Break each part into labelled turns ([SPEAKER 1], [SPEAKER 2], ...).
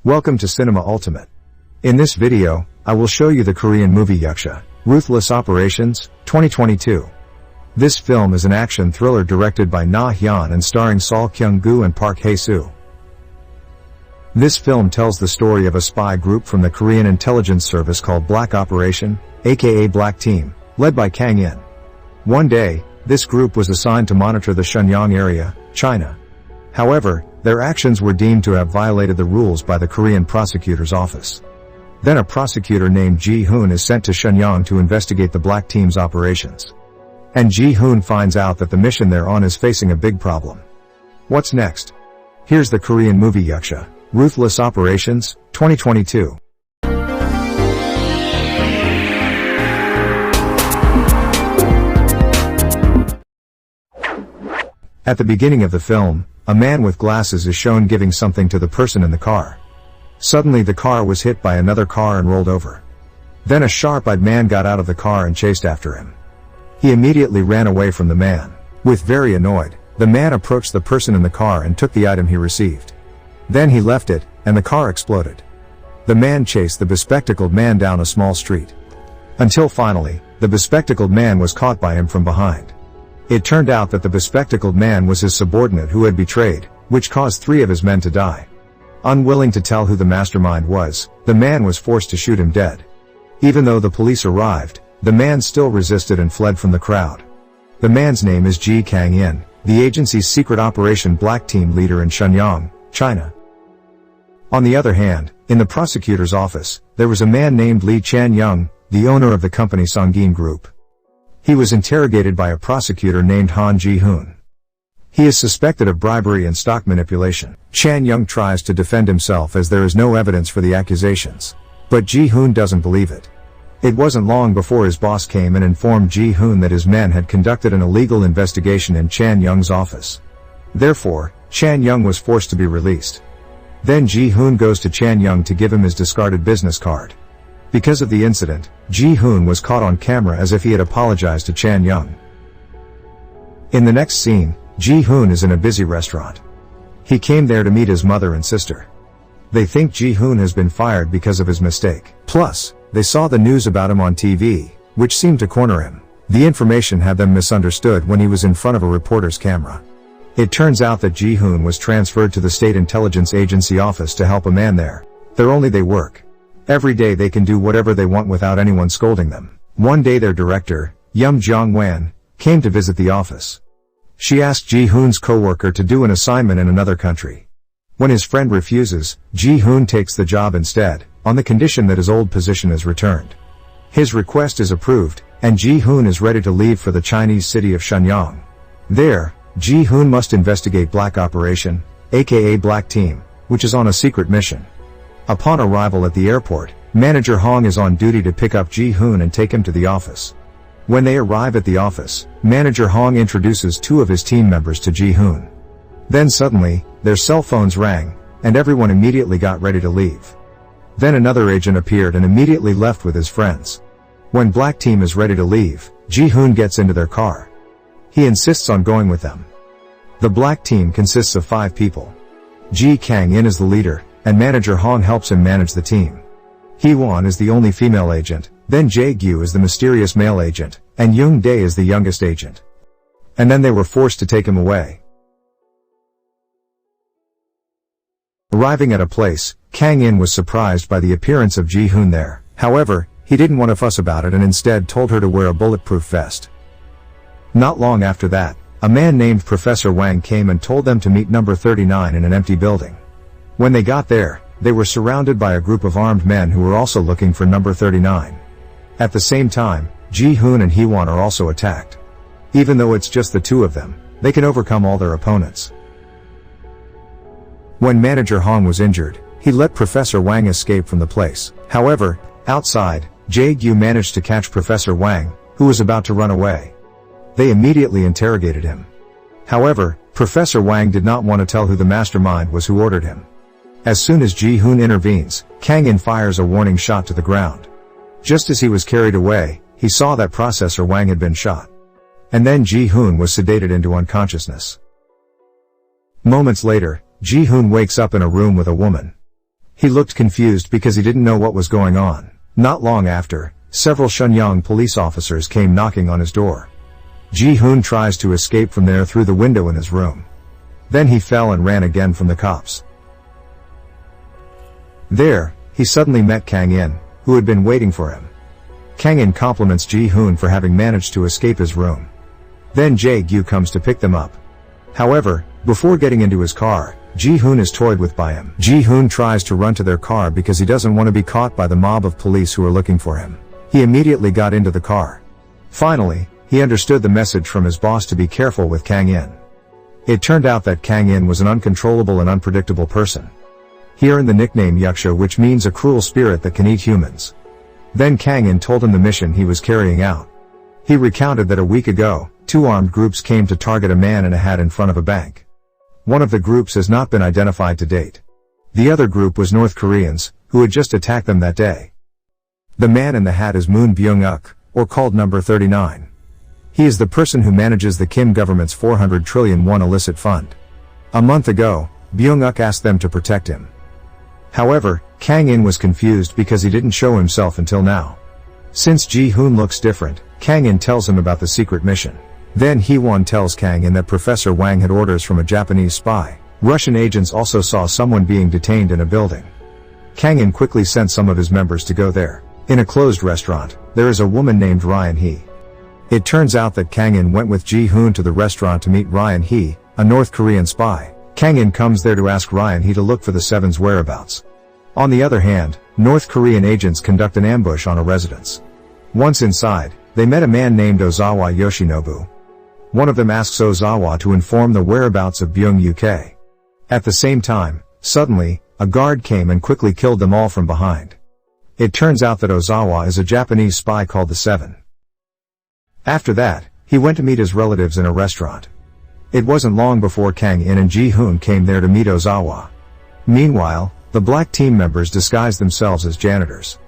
[SPEAKER 1] Welcome to Cinema Ultimate. In this video, I will show you the Korean movie Yaksha, Ruthless Operations, 2022. This film is an action thriller directed by Na Hyeon and starring Kyung-gu and Hae-soo. This film tells the story of a spy group from the Korean intelligence service called Black Operation, aka Black Team, led by Kang-in. One day, this group was assigned to monitor the Shenyang area, China. However, their actions were deemed to have violated the rules by the Korean Prosecutor's office. Then a prosecutor named Ji-hoon is sent to Shenyang to investigate the Black Team's operations. And Ji-hoon finds out that the mission they're on is facing a big problem. What's next? Here's the Korean movie Yaksha, Ruthless Operations, 2022. At the beginning of the film, a man with glasses is shown giving something to the person in the car. Suddenly the car was hit by another car and rolled over. Then a sharp-eyed man got out of the car and chased after him. He immediately ran away from the man. With very annoyed, the man approached the person in the car and took the item he received. Then he left it, and the car exploded. The man chased the bespectacled man down a small street. Until finally, the bespectacled man was caught by him from behind. It turned out that the bespectacled man was his subordinate who had betrayed, which caused 3 of his men to die. Unwilling to tell who the mastermind was, the man was forced to shoot him dead. Even though the police arrived, the man still resisted and fled from the crowd. The man's name is Kang-in, the agency's secret operation Black Team leader in Shenyang, China. On the other hand, in the prosecutor's office, there was a man named Lee Chan-young, the owner of the company Kang-in Group. He was interrogated by a prosecutor named Ji-hoon. He is suspected of bribery and stock manipulation. Chan-young tries to defend himself as there is no evidence for the accusations. But Ji-hoon doesn't believe it. It wasn't long before his boss came and informed Ji-hoon that his men had conducted an illegal investigation in Chan-young's office. Therefore, Chan-young was forced to be released. Then Ji-hoon goes to Chan-young to give him his discarded business card. Because of the incident, Ji-hoon was caught on camera as if he had apologized to Chan-young. In the next scene, Ji-hoon is in a busy restaurant. He came there to meet his mother and sister. They think Ji-hoon has been fired because of his mistake. Plus, they saw the news about him on TV, which seemed to corner him. The information had them misunderstood when he was in front of a reporter's camera. It turns out that Ji-hoon was transferred to the State Intelligence Agency office to help a man there. They're only they work. Every day they can do whatever they want without anyone scolding them. One day their director, Yum Jong-wan, came to visit the office. She asked Ji-hoon's co-worker to do an assignment in another country. When his friend refuses, Ji-hoon takes the job instead, on the condition that his old position is returned. His request is approved, and Ji-hoon is ready to leave for the Chinese city of Shenyang. There, Ji-hoon must investigate Black Operation, aka Black Team, which is on a secret mission. Upon arrival at the airport, Manager Hong is on duty to pick up Ji-hoon and take him to the office. When they arrive at the office, Manager Hong introduces 2 of his team members to Ji-hoon. Then suddenly, their cell phones rang, and everyone immediately got ready to leave. Then another agent appeared and immediately left with his friends. When Black Team is ready to leave, Ji-hoon gets into their car. He insists on going with them. The Black Team consists of 5 people. Kang-in is the leader, and Manager Hong helps him manage the team. Hee-won is the only female agent, then Jae-gyu is the mysterious male agent, and Young-dae is the youngest agent. And then they were forced to take him away. Arriving at a place, Kang-in was surprised by the appearance of Ji-hoon there. However, he didn't want to fuss about it and instead told her to wear a bulletproof vest. Not long after that, a man named Professor Wang came and told them to meet number 39 in an empty building. When they got there, they were surrounded by a group of armed men who were also looking for number 39. At the same time, Ji-hoon and Hee-won are also attacked. Even though it's just the 2 of them, they can overcome all their opponents. When Manager Hong was injured, he let Professor Wang escape from the place. However, outside, Jae-gyu managed to catch Professor Wang, who was about to run away. They immediately interrogated him. However, Professor Wang did not want to tell who the mastermind was who ordered him. As soon as Ji-hoon intervenes, Kang-in fires a warning shot to the ground. Just as he was carried away, he saw that Professor Wang had been shot. And then Ji-hoon was sedated into unconsciousness. Moments later, Ji-hoon wakes up in a room with a woman. He looked confused because he didn't know what was going on. Not long after, several Shenyang police officers came knocking on his door. Ji-hoon tries to escape from there through the window in his room. Then he fell and ran again from the cops. There, he suddenly met Kang-in, who had been waiting for him. Kang-in compliments Ji-hoon for having managed to escape his room. Then Jae-gyu comes to pick them up. However, before getting into his car, Ji-hoon is toyed with by him. Ji-hoon tries to run to their car because he doesn't want to be caught by the mob of police who are looking for him. He immediately got into the car. Finally, he understood the message from his boss to be careful with Kang-in. It turned out that Kang-in was an uncontrollable and unpredictable person. He earned the nickname Yaksha, which means a cruel spirit that can eat humans. Then Kang-in told him the mission he was carrying out. He recounted that a week ago, 2 armed groups came to target a man in a hat in front of a bank. One of the groups has not been identified to date. The other group was North Koreans, who had just attacked them that day. The man in the hat is Moon Byung-uk, or called number 39. He is the person who manages the Kim government's 400 trillion won illicit fund. A month ago, Byung-uk asked them to protect him. However, Kang-in was confused because he didn't show himself until now. Since Ji-hoon looks different, Kang-in tells him about the secret mission. Then Hae-won tells Kang-in that Professor Wang had orders from a Japanese spy. Russian agents also saw someone being detained in a building. Kang-in quickly sent some of his members to go there. In a closed restaurant, there is a woman named Ryan Hee. It turns out that Kang-in went with Ji-hoon to the restaurant to meet Ryan Hee, a North Korean spy. Kang-in comes there to ask Ryan Hee to look for the Seven's whereabouts. On the other hand, North Korean agents conduct an ambush on a residence. Once inside, they met a man named Ozawa Yoshinobu. One of them asks Ozawa to inform the whereabouts of Byung-uk. At the same time, suddenly, a guard came and quickly killed them all from behind. It turns out that Ozawa is a Japanese spy called the Seven. After that, he went to meet his relatives in a restaurant. It wasn't long before Kang-in and Ji-hoon came there to meet Ozawa. Meanwhile, the black team members disguised themselves as janitors.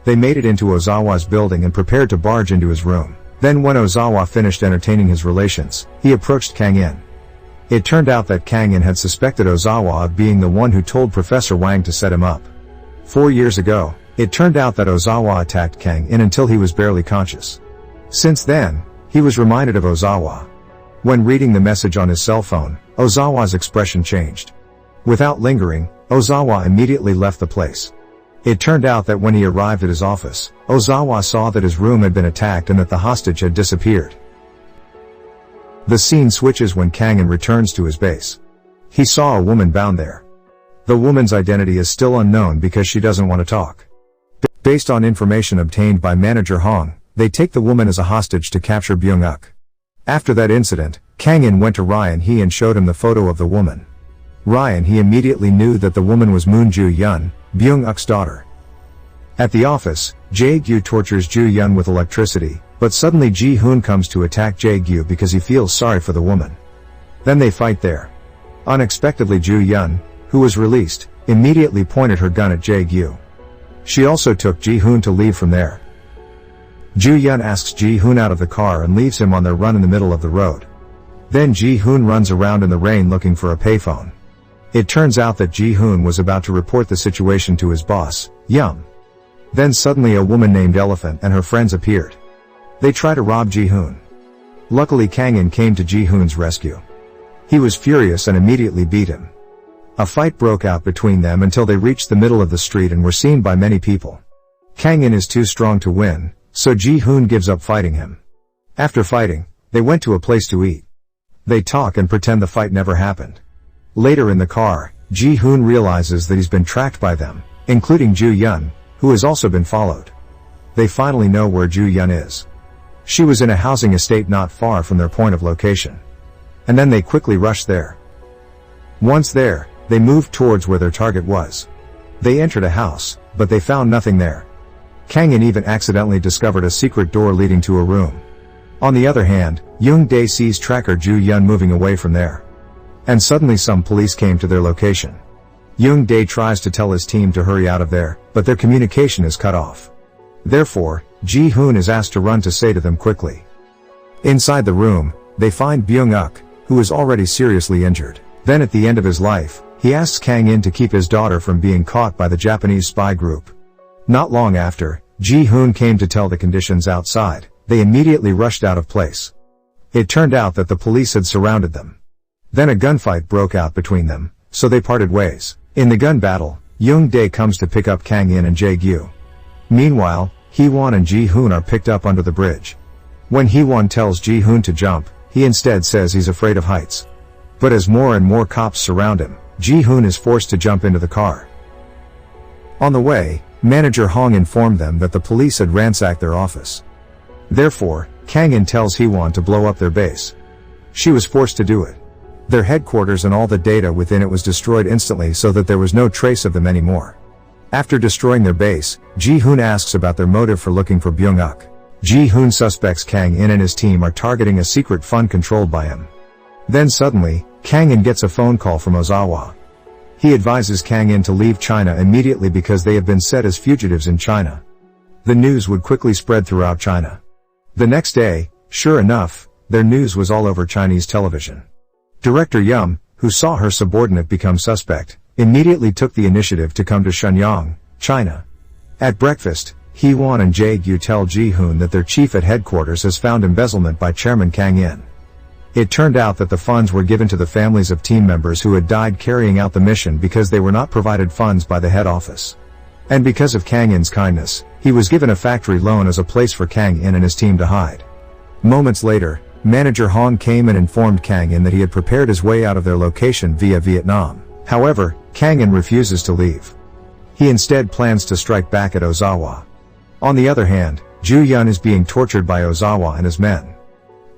[SPEAKER 1] They made it into Ozawa's building and prepared to barge into his room. Then when Ozawa finished entertaining his relations, he approached Kang-in. It turned out that Kang-in had suspected Ozawa of being the one who told Professor Wang to set him up. 4 years ago, it turned out that Ozawa attacked Kang-in until he was barely conscious. Since then, he was reminded of Ozawa. When reading the message on his cell phone, Ozawa's expression changed. Without lingering, Ozawa immediately left the place. It turned out that when he arrived at his office, Ozawa saw that his room had been attacked and that the hostage had disappeared. The scene switches when Kang-in returns to his base. He saw a woman bound there. The woman's identity is still unknown because she doesn't want to talk. Based on information obtained by Manager Hong, they take the woman as a hostage to capture Byung-uk. After that incident, Kang-in went to Ryan Hee and showed him the photo of the woman. Ryan Hee immediately knew that the woman was Moon Ju-yeon, Byung-uk's daughter. At the office, Jae-gyu tortures Ju-yeon with electricity, but suddenly Ji-hoon comes to attack Jae-gyu because he feels sorry for the woman. Then they fight there. Unexpectedly Ju-yeon, who was released, immediately pointed her gun at Jae-gyu. She also took Ji-hoon to leave from there. Ju-yeon asks Ji-hoon out of the car and leaves him on their run in the middle of the road. Then Ji-hoon runs around in the rain looking for a payphone. It turns out that Ji-hoon was about to report the situation to his boss, Yum. Then suddenly a woman named Elephant and her friends appeared. They try to rob Ji-hoon. Luckily Kang-in came to Ji-hoon's rescue. He was furious and immediately beat him. A fight broke out between them until they reached the middle of the street and were seen by many people. Kang-in is too strong to win, so Ji-hoon gives up fighting him. After fighting, they went to a place to eat. They talk and pretend the fight never happened. Later in the car, Ji-hoon realizes that he's been tracked by them, including Ju-yeon, who has also been followed. They finally know where Ju-yeon is. She was in a housing estate not far from their point of location. And then they quickly rushed there. Once there, they moved towards where their target was. They entered a house, but they found nothing there. Kang-in even accidentally discovered a secret door leading to a room. On the other hand, Young-dae sees tracker Ju-yeon moving away from there. And suddenly some police came to their location. Young-dae tries to tell his team to hurry out of there, but their communication is cut off. Therefore, Ji-hoon is asked to run to say to them quickly. Inside the room, they find Byung-uk, who is already seriously injured. Then at the end of his life, He asks Kang-in to keep his daughter from being caught by the Japanese spy group. Not long after, Ji-hoon came to tell the conditions outside. They immediately rushed out of place. It turned out that the police had surrounded them. Then a gunfight broke out between them, so they parted ways. In the gun battle, Young-dae comes to pick up Kang-in and Jae-gyu. Meanwhile, Hee-won and Ji-hoon are picked up under the bridge. When Hee-won tells Ji-hoon to jump, he instead says he's afraid of heights. But as more and more cops surround him, Ji-hoon is forced to jump into the car. On the way, Manager Hong informed them that the police had ransacked their office. Therefore, Kang-in tells Hee-won to blow up their base. She was forced to do it. Their headquarters and all the data within it was destroyed instantly so that there was no trace of them anymore. After destroying their base, Ji-hoon asks about their motive for looking for Byung-uk. Ji-hoon suspects Kang-in and his team are targeting a secret fund controlled by him. Then suddenly, Kang-in gets a phone call from Ozawa. He advises Kang-in to leave China immediately because they have been set as fugitives in China. The news would quickly spread throughout China. The next day, sure enough, their news was all over Chinese television. Director Yum, who saw her subordinate become suspect, immediately took the initiative to come to Shenyang, China. At breakfast, Hee-won and Jae-gyu tell Ji-hoon that their chief at headquarters has found embezzlement by Chairman Kang-in. It turned out that the funds were given to the families of team members who had died carrying out the mission because they were not provided funds by the head office. And because of Kang-in's kindness, he was given a factory loan as a place for Kang-in and his team to hide. Moments later, Manager Hong came and informed Kang-in that he had prepared his way out of their location via Vietnam. However, Kang-in refuses to leave. He instead plans to strike back at Ozawa. On the other hand, Ju-yun is being tortured by Ozawa and his men.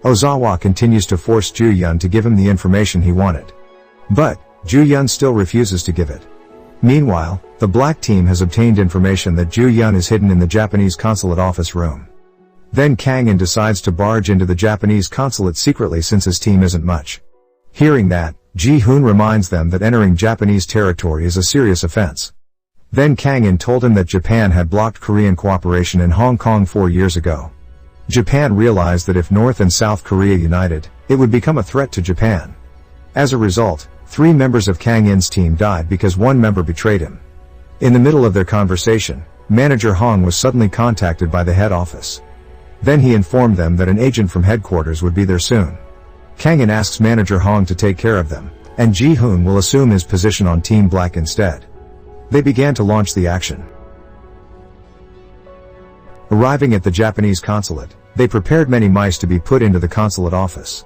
[SPEAKER 1] Ozawa continues to force Ju-yun to give him the information he wanted. But, Ju-yun still refuses to give it. Meanwhile, the black team has obtained information that Ju-yun is hidden in the Japanese consulate office room. Then Kang-in decides to barge into the Japanese consulate secretly since his team isn't much. Hearing that, Ji-hoon reminds them that entering Japanese territory is a serious offense. Then Kang-in told him that Japan had blocked Korean cooperation in Hong Kong 4 years ago. Japan realized that if North and South Korea united, it would become a threat to Japan. As a result, 3 members of Kang-in's team died because one member betrayed him. In the middle of their conversation, Manager Hong was suddenly contacted by the head office. Then he informed them that an agent from headquarters would be there soon. Kang-in asks Manager Hong to take care of them, and Ji-hoon will assume his position on Team Black instead. They began to launch the action. Arriving at the Japanese consulate, they prepared many mice to be put into the consulate office.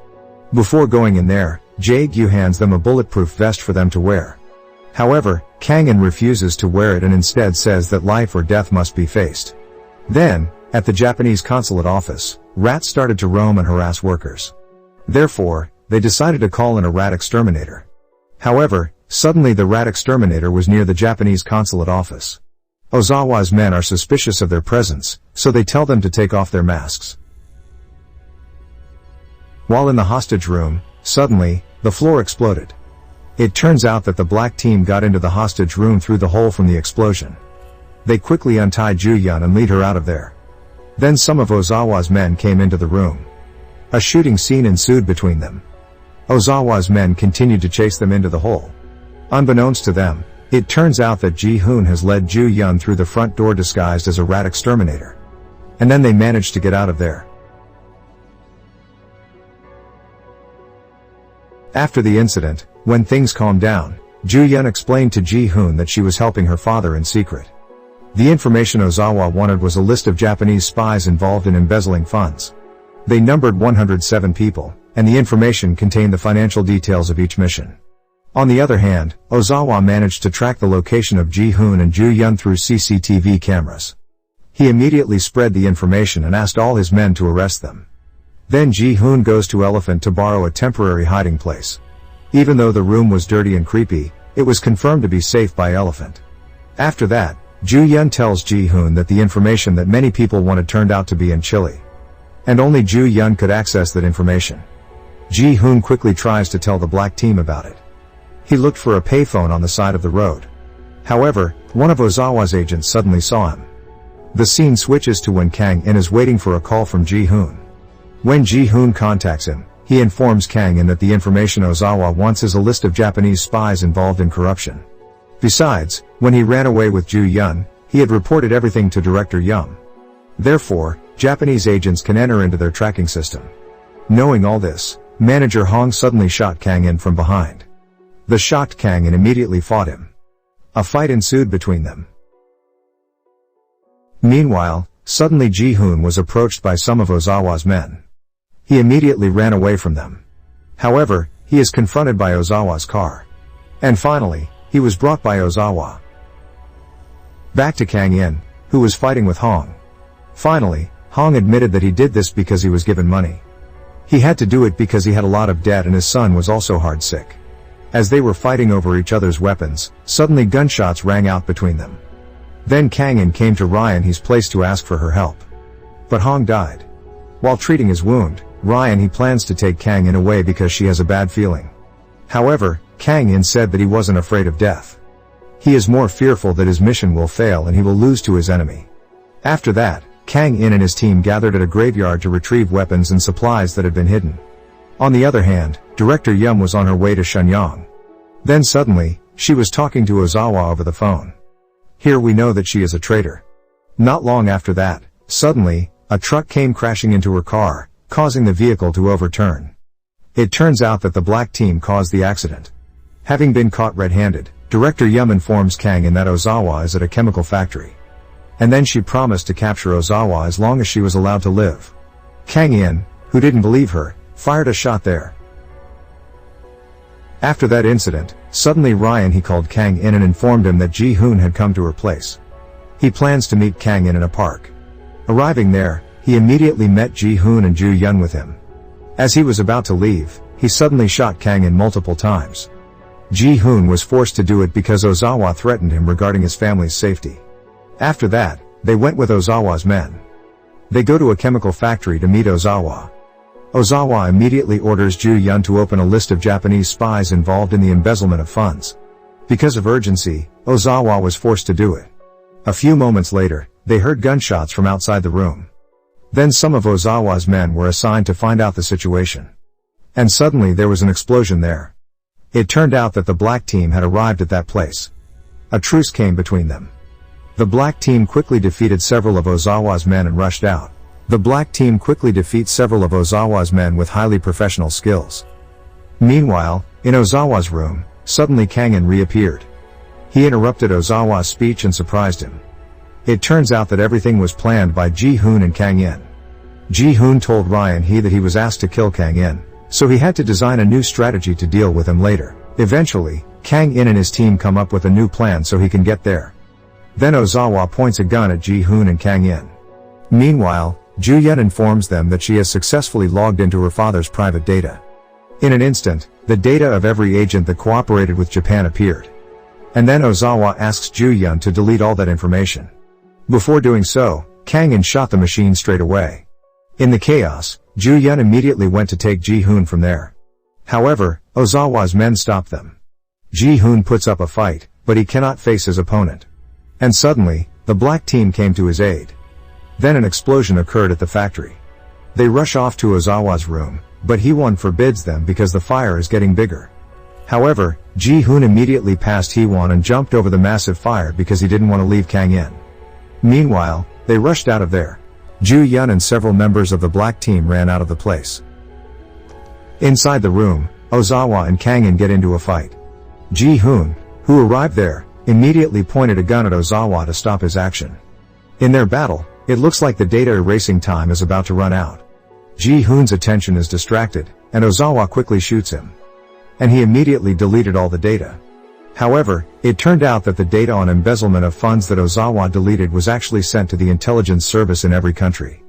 [SPEAKER 1] Before going in there, Jae-gyu hands them a bulletproof vest for them to wear. However, Kang-in refuses to wear it and instead says that life or death must be faced. Then, at the Japanese consulate office, rats started to roam and harass workers. Therefore, they decided to call in a rat exterminator. However, suddenly the rat exterminator was near the Japanese consulate office. Ozawa's men are suspicious of their presence, so they tell them to take off their masks. While in the hostage room, suddenly, the floor exploded. It turns out that the black team got into the hostage room through the hole from the explosion. They quickly untie Ju-yun and lead her out of there. Then some of Ozawa's men came into the room. A shooting scene ensued between them. Ozawa's men continued to chase them into the hole. Unbeknownst to them, it turns out that Ji-hoon has led Ju-yun through the front door disguised as a rat exterminator. And then they managed to get out of there. After the incident, when things calmed down, Ju-yun explained to Ji-hoon that she was helping her father in secret. The information Ozawa wanted was a list of Japanese spies involved in embezzling funds. They numbered 107 people, and the information contained the financial details of each mission. On the other hand, Ozawa managed to track the location of Ji-hoon and Ju-yun through CCTV cameras. He immediately spread the information and asked all his men to arrest them. Then Ji-hoon goes to Elephant to borrow a temporary hiding place. Even though the room was dirty and creepy, it was confirmed to be safe by Elephant. After that, Ju-yun tells Ji-hoon that the information that many people wanted turned out to be in Chile. And only Ju-yun could access that information. Ji-hoon quickly tries to tell the black team about it. He looked for a payphone on the side of the road. However, one of Ozawa's agents suddenly saw him. The scene switches to when Kang-in is waiting for a call from Ji-hoon. When Ji-hoon contacts him, He informs Kang-in that the information Ozawa wants is a list of Japanese spies involved in corruption. Besides, when he ran away with Ji-hoon, he had reported everything to Director Yum. Therefore, Japanese agents can enter into their tracking system. Knowing all this, Manager Hong suddenly shot Kang-in from behind. The shocked Kang-in immediately fought him. A fight ensued between them. Meanwhile, suddenly Ji-hoon was approached by some of Ozawa's men. He immediately ran away from them. However, he is confronted by Ozawa's car. And finally, he was brought by Ozawa back to Kang-in, who was fighting with Hong. Finally, Hong admitted that he did this because he was given money. He had to do it because he had a lot of debt and his son was also hard sick. As they were fighting over each other's weapons, suddenly gunshots rang out between them. Then Kang-in came to Ryan-hee's place to ask for her help. But Hong died. While treating his wound, Ryan-hee plans to take Kang-in away because she has a bad feeling. However, Kang-in said that he wasn't afraid of death. He is more fearful that his mission will fail and he will lose to his enemy. After that, Kang-in and his team gathered at a graveyard to retrieve weapons and supplies that had been hidden. On the other hand, Director Yum was on her way to Shenyang. Then suddenly, she was talking to Ozawa over the phone. Here we know that she is a traitor. Not long after that, suddenly, a truck came crashing into her car, causing the vehicle to overturn. It turns out that the black team caused the accident. Having been caught red-handed, Director Yum informs Kang-in that Ozawa is at a chemical factory. And then she promised to capture Ozawa as long as she was allowed to live. Kang-in, who didn't believe her, fired a shot there. After that incident, suddenly Ryan-hee called Kang-in and informed him that Ji-hoon had come to her place. He plans to meet Kang-in in a park. Arriving there, he immediately met Ji-hoon and Ju-yeon with him. As he was about to leave, he suddenly shot Kang-in multiple times. Ji-hoon was forced to do it because Ozawa threatened him regarding his family's safety. After that, they went with Ozawa's men. They go to a chemical factory to meet Ozawa. Ozawa immediately orders Ju-yeon to open a list of Japanese spies involved in the embezzlement of funds. Because of urgency, Ozawa was forced to do it. A few moments later, they heard gunshots from outside the room. Then some of Ozawa's men were assigned to find out the situation. And suddenly there was an explosion there. It turned out that the black team had arrived at that place. A truce came between them. The black team quickly defeated several of Ozawa's men and rushed out. The black team quickly defeats several of Ozawa's men with highly professional skills. Meanwhile, in Ozawa's room, suddenly Kang-in reappeared. He interrupted Ozawa's speech and surprised him. It turns out that everything was planned by Ji-hoon and Kang-in. Ji-hoon told Ryan-hee that he was asked to kill Kang-in, so he had to design a new strategy to deal with him later. Eventually, Kang-in and his team come up with a new plan so he can get there. Then Ozawa points a gun at Ji-hoon and Kang-in. Meanwhile, Ju-yeon informs them that she has successfully logged into her father's private data. In an instant, the data of every agent that cooperated with Japan appeared. And then Ozawa asks Ju-yeon to delete all that information. Before doing so, Kang-in shot the machine straight away. In the chaos, Ju-yeon immediately went to take Ji-hoon from there. However, Ozawa's men stopped them. Ji-hoon puts up a fight, but he cannot face his opponent. And suddenly, the black team came to his aid. Then an explosion occurred at the factory. They rush off to Ozawa's room, but Hae-won forbids them because the fire is getting bigger. However, Ji-hoon immediately passed Hae-won and jumped over the massive fire because he didn't want to leave Kang-in. Meanwhile, they rushed out of there. Ju-yeon and several members of the black team ran out of the place. Inside the room, Ozawa and Kang-in get into a fight. Ji-hoon, who arrived there, immediately pointed a gun at Ozawa to stop his action. In their battle, it looks like the data erasing time is about to run out. Ji-hoon's attention is distracted, and Ozawa quickly shoots him. And he immediately deleted all the data. However, it turned out that the data on embezzlement of funds that Ozawa deleted was actually sent to the intelligence service in every country.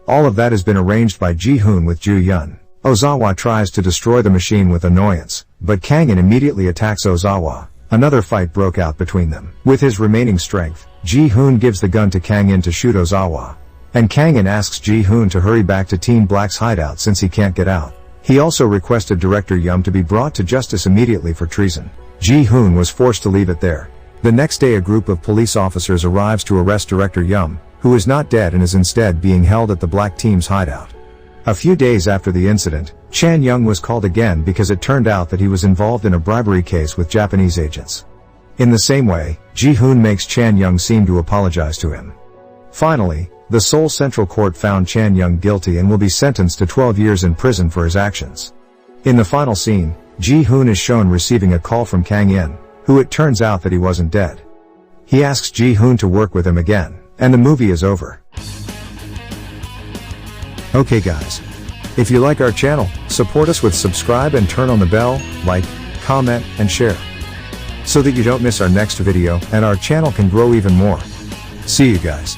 [SPEAKER 1] All of that has been arranged by Ji-hoon with Ju-yeon. Ozawa tries to destroy the machine with annoyance, but Kang-in immediately attacks Ozawa. Another fight broke out between them. With his remaining strength, Ji-hoon gives the gun to Kang-in to shoot Ozawa. And Kang-in asks Ji-hoon to hurry back to Team Black's hideout since he can't get out. He also requested Director Yum to be brought to justice immediately for treason. Ji-hoon was forced to leave it there. The next day a group of police officers arrives to arrest Director Yum, who is not dead and is instead being held at the black team's hideout. A few days after the incident, Chan-young was called again because it turned out that he was involved in a bribery case with Japanese agents. In the same way, Ji-hoon makes Chan-young seem to apologize to him. Finally, the Seoul Central Court found Chan-young guilty and will be sentenced to 12 years in prison for his actions. In the final scene, Ji-hoon is shown receiving a call from Kang-in, who it turns out that he wasn't dead. He asks Ji-hoon to work with him again, and the movie is over. Okay guys. If you like our channel, support us with subscribe and turn on the bell, like, comment, and share. So that you don't miss our next video and our channel can grow even more. See you guys.